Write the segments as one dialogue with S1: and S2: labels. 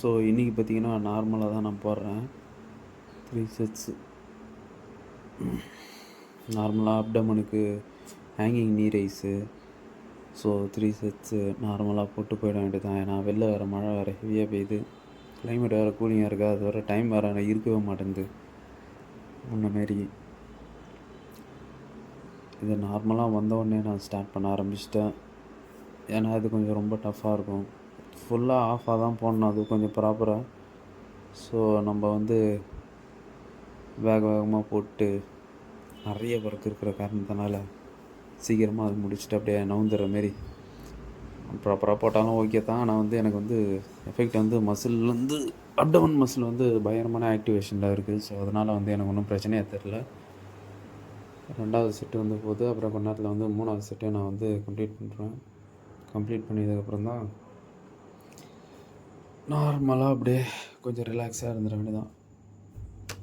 S1: So இன்றைக்கி பார்த்திங்கன்னா நார்மலாக தான் நான் போடுறேன். 3 செட்ஸு நார்மலாக அப்டமனுக்கு ஹேங்கிங் நீ ரைஸு. ஸோ 3 செட்ஸு நார்மலாக போட்டு போயிட வேண்டியது தான். ஏன்னா வெளில வேறு மழை வேறு ஹெவியாக பெய்யுது, கிளைமேட் வேறு கூலிங்காக இருக்குது. அது வேறு டைம் வேறு இருக்கவே மாட்டேங்குது முன்னமாரி. இது நார்மலாக வந்தோடனே நான் ஸ்டார்ட் பண்ண ஆரம்பிச்சிட்டேன். ஏன்னா இது கொஞ்சம் ரொம்ப டஃப்பாக இருக்கும். ஃபுல்லாக ஆஃபாக தான் போடணும், அது கொஞ்சம் ப்ராப்பராக. ஸோ நம்ம வந்து வேகமாக போட்டு நிறைய ஒர்க் இருக்கிற காரணத்தினால சீக்கிரமாக அது முடிச்சுட்டு அப்படியே நவுந்துடுற மாரி ப்ராப்பராக போட்டாலும் ஓகே தான். ஆனால் வந்து எனக்கு வந்து எஃபெக்ட் வந்து மசில்லேருந்து அப்டமன் மசில் வந்து பயங்கரமான ஆக்டிவேஷனில் இருக்குது. ஸோ அதனால் வந்து எனக்கு ஒன்றும் பிரச்சனையே தெரில. 2வது செட்டு வந்து போகுது. அப்புறம் கொஞ்ச நேரத்தில் வந்து 3வது செட்டை நான் வந்து கம்ப்ளீட் பண்ணுறேன். கம்ப்ளீட் பண்ணதுக்கப்புறம் தான் நார்மலாக அப்படியே கொஞ்சம் ரிலாக்ஸாக இருந்துட வேண்டியதான்.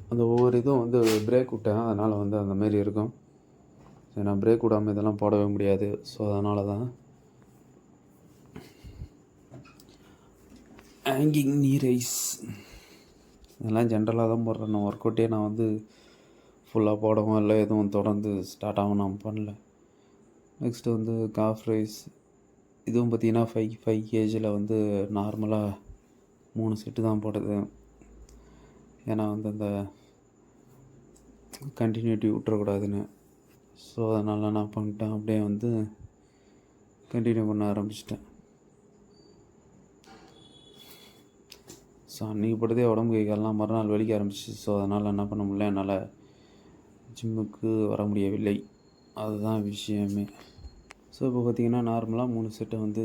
S1: அந்த ஒவ்வொரு இதுவும் வந்து பிரேக் விட்டேன், அதனால் வந்து அந்தமாரி இருக்கும். சரி, நான் பிரேக் விடாமல் இதெல்லாம் போடவே முடியாது. ஸோ அதனால தான் ஹேங்கிங் நீ ரைஸ் இதெல்லாம் ஜென்ரலாக தான் போடுறேன். நான் ஒர்க் அவுட்டே நான் வந்து ஃபுல்லாக போடவும் இல்லை, எதுவும் தொடர்ந்து ஸ்டார்ட் ஆகும் நான் பண்ணல. நெக்ஸ்ட்டு வந்து காஃப் ரைஸ். இதுவும் பார்த்திங்கன்னா 5 kgயில் வந்து நார்மலாக 3 செட்டு தான் போடுது. ஏன்னா வந்து அந்த கண்டினியூட்டி விட்டுறக்கூடாதுன்னு. ஸோ அதனால் நான் பண்ணிட்டேன், அப்படியே வந்து கண்டினியூ பண்ண ஆரம்பிச்சிட்டேன். ஸோ அன்றைக்கி படுதே உடம்பு கைகாலெலாம் மறுநாள் வலிக்க ஆரம்பிச்சிச்சு. ஸோ அதனால் என்ன பண்ண முடியல, என்னால் ஜிம்முக்கு வர முடியவில்லை. அதுதான் விஷயமே. ஸோ இப்போ பார்த்திங்கன்னா நார்மலாக 3 செட்டை வந்து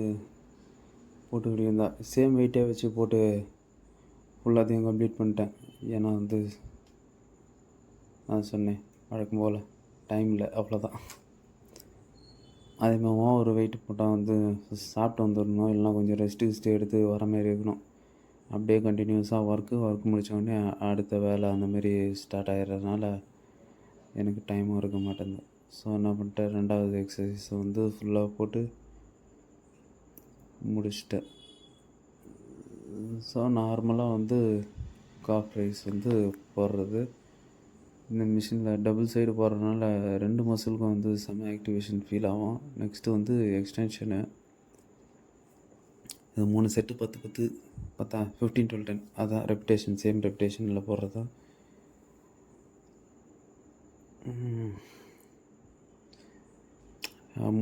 S1: போட்டுக்கிட்டு இருந்தால் சேம் வெயிட்டே வச்சு போட்டு ஃபுல்லாத்தையும் கம்ப்ளீட் பண்ணிட்டேன். ஏன்னா வந்து நான் சொன்னேன் வழக்கம் போல் டைம் இல்லை, அவ்வளோதான். அதேமாதிரி ஒரு வெயிட் போட்டால் வந்து சாப்பிட்டு வந்துடணும், இல்லைனா கொஞ்சம் ரெஸ்ட்டு எடுத்து வர மாரி இருக்கணும். அப்படியே கண்டினியூஸாக ஒர்க் முடித்தோடனே அடுத்த வேலை அந்தமாரி ஸ்டார்ட் ஆகிடுறதுனால எனக்கு டைமும் இருக்க மாட்டேங்குது. ஸோ என்ன பண்ணிட்டேன், 2வது எக்ஸசைஸ் வந்து ஃபுல்லாக போட்டு முடிச்சிட்டேன். ஸோ நார்மலாக வந்து காஃப் ரைஸ் வந்து போடுறது இந்த மிஷினில் டபுள் சைடு போடுறதுனால 2 மசிலுக்கும் வந்து செம்ம ஆக்டிவேஷன் ஃபீல் ஆகும். நெக்ஸ்ட்டு வந்து எக்ஸ்டென்ஷனு. இது 3 செட்டு 10 15 12 10 அதான் ரெப்டேஷன், சேம் ரெப்டேஷனில் போடுறது தான்.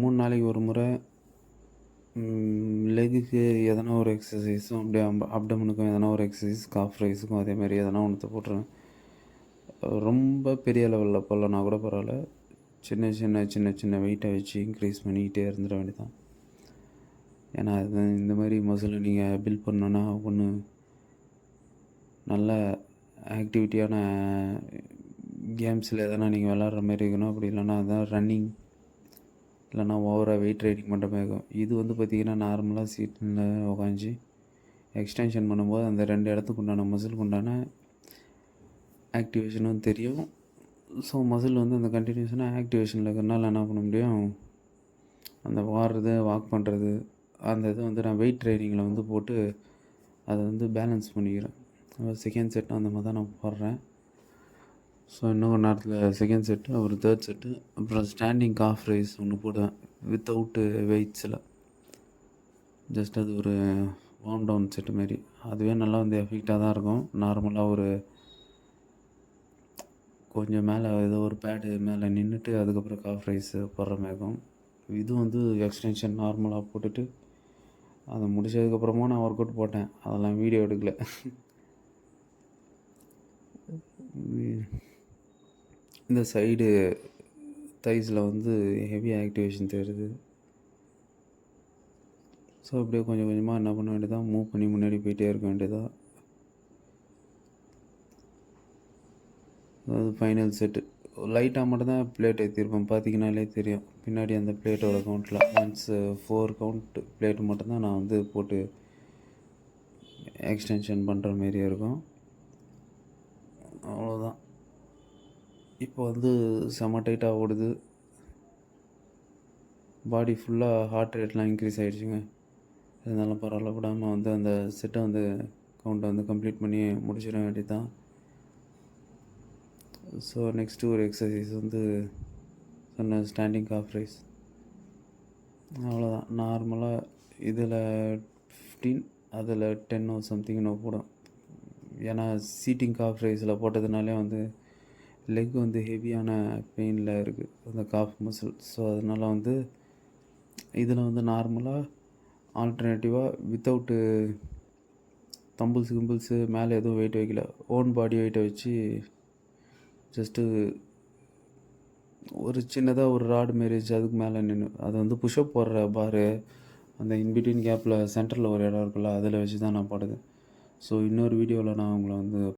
S1: 3 நாளைக்கு ஒரு முறை லெகுக்கு எதனா ஒரு எக்ஸசைஸும், அப்படியே அப்டமனுக்கும் எதனா ஒரு எக்ஸசைஸ், காஃப் ரைஸுக்கும் அதேமாதிரி எதனா ஒன்று போட்டுருவேன். ரொம்ப பெரிய லெவலில் போடலனா கூட பரவாயில்ல, சின்ன வெயிட்டை வச்சு இன்க்ரீஸ் பண்ணிக்கிட்டே இருந்துட வேண்டியதான். ஏன்னா அது இந்த மாதிரி மசிலை நீங்கள் பில்ட் பண்ணோன்னா ஒன்று நல்ல ஆக்டிவிட்டியான கேம்ஸில் எதனா நீங்கள் விளாட்ற மாதிரி இருக்கணும். அப்படி இல்லைன்னா அதான் ரன்னிங், இல்லைனா ஓவராக வெயிட் ரைடிங் பண்ணுற மாதிரி இருக்கும். இது வந்து பார்த்திங்கன்னா நார்மலாக சீட்டில் உக்காஞ்சி எக்ஸ்டென்ஷன் பண்ணும்போது அந்த 2 இடத்துக்கு உண்டான மசிலுக்கு உண்டான ஆக்டிவேஷனும் தெரியும். ஸோ மசில் வந்து அந்த கண்டினியூஸனாக ஆக்டிவேஷனில் இருக்கிறனால என்ன பண்ண முடியும், அந்த வாக் பண்ணுறது அந்த இது வந்து நான் வெயிட் ட்ரைனிங்கில் வந்து போட்டு அதை வந்து பேலன்ஸ் பண்ணிக்கிறேன். செகண்ட் செட்டு அந்த மாதிரி தான் நான் போடுறேன். ஸோ இன்னும் கொஞ்ச நேரத்தில் செகண்ட் செட்டு, அப்புறம் 3rd செட்டு, அப்புறம் ஸ்டாண்டிங் காஃப் ரைஸ் ஒன்று போடுவேன் வித்தவுட்டு வெயிட்ஸில். ஜஸ்ட் அது ஒரு வார்ம் டவுன் செட்டு மாரி. அதுவே நல்லா வந்து எஃபெக்டாக தான் இருக்கும். நார்மலாக ஒரு கொஞ்சம் மேலே ஏதோ ஒரு பேடு மேலே நின்றுட்டு அதுக்கப்புறம் காஃப் ரைஸ் போடுற மாதிரி இருக்கும். இது வந்து எக்ஸ்டென்ஷன் நார்மலாக போட்டுட்டு அதை முடிச்சதுக்கப்புறமா நான் ஒர்க் அவுட் போட்டேன், அதெல்லாம் வீடியோ எடுக்கலை. இந்த சைடு தைஸில் வந்து ஹெவி ஆக்டிவேஷன் தெரியுது. ஸோ அப்படியே கொஞ்சம் கொஞ்சமாக என்ன பண்ண வேண்டியதாக, மூவ் பண்ணி முன்னாடி போயிட்டே இருக்க வேண்டியதாக. அது ஃபைனல் செட்டு. லைட்டாக மட்டும்தான் பிளேட் ஏற்றிருப்பேன், பார்த்தீங்கன்னாலே தெரியும் பின்னாடி அந்த பிளேட்டோட கவுண்ட்டில். ஒன்ஸ் 4 கவுண்ட் பிளேட்டு மட்டும்தான் நான் வந்து போட்டு எக்ஸ்டென்ஷன் பண்ணுற மாரி இருக்கும். அவ்வளோதான். இப்போ வந்து செம டைட்டாக ஓடுது, பாடி ஃபுல்லாக ஹார்ட் ரேட்லாம் இன்க்ரீஸ் ஆகிடுச்சுங்க. இருந்தாலும் பரவாயில்ல, விடாமல் வந்து அந்த செட்டை வந்து கவுண்டை வந்து கம்ப்ளீட் பண்ணி முடிச்சிட வேண்டியது தான். ஸோ நெக்ஸ்ட்டு ஒரு எக்ஸசைஸ் வந்து சொன்ன ஸ்டாண்டிங் காஃப் ரைஸ். அவ்வளோதான். நார்மலாக இதில் 15 அதில் 10 சம்திங் நான் போடும். ஏன்னா சீட்டிங் காஃப் ரைஸில் போட்டதுனாலே வந்து லெக் வந்து ஹெவியான பெயினில் இருக்குது அந்த காஃப் மசில். ஸோ அதனால் வந்து இதில் வந்து நார்மலாக ஆல்டர்னேட்டிவாக வித்தவுட்டு கிம்பிள்ஸு மேலே எதுவும் வெயிட் வைக்கல, ஓன் பாடி வெயிட்டை வச்சு ஜஸ்ட்டு ஒரு சின்னதாக ஒரு ராடு மாரி வச்சு அதுக்கு மேலே நின்று அது வந்து புஷ்அப் போடுற பாரு அந்த இன்பிட்வீன் கேப்பில் சென்டரில் ஒரு இடம் இருக்குல்ல அதில் வச்சு தான் நான் போடுது. ஸோ இன்னொரு வீடியோவில் நான் உங்களை வந்து